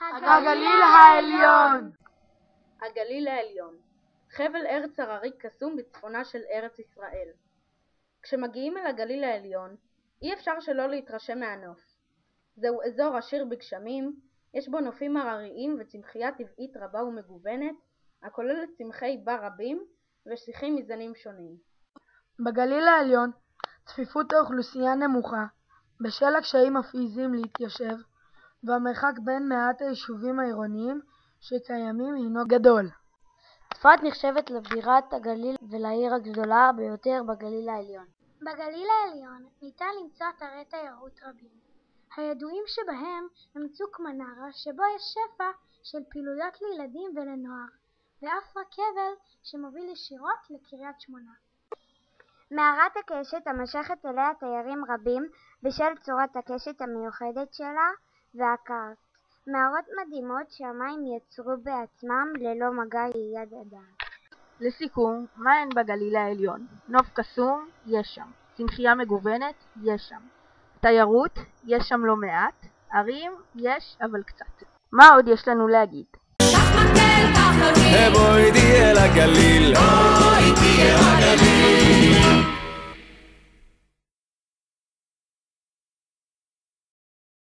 הגליל העליון. הגליל העליון, חבל ארץ הררי קסום בצפונה של ארץ ישראל. כשמגיעים אל הגליל העליון, אי אפשר שלא להתרשם מהנוף. זהו אזור עשיר בגשמים, יש בו נופים הרריים וצמחייה טבעית רבה ומגוונת, הכוללת צמחי בר רבים ושיחים מזנים שונים. בגליל העליון צפיפות האוכלוסייה נמוכה, בשל הקשיים הפיזיים להתיישב, והמרחק בין מעט היישובים העירוניים שקיימים הינו גדול. צפת נחשבת לבירת הגליל ולעיר הגדולה ביותר בגליל העליון. בגליל העליון ניתן למצוא אתרי תיירות רבים. הידועים שבהם הם צוק מנרה, שבו יש שפע של פעילויות לילדים ולנוער, ואף רכבל שמוביל ישירות לקריית שמונה. מערת הקשת המשכת אליה תיירים רבים בשל צורת הקשת המיוחדת שלה והקרקע. מערות מדהימות שהמים יצרו בעצמם ללא מגע יד אדם. לסיכום, מה אין בגליל העליון? נוף קסום? יש שם. צמחייה מגוונת? יש שם. תיירות? יש שם לא מעט. ערים? יש, אבל קצת. מה עוד יש לנו להגיד? בואי תהיה לגליל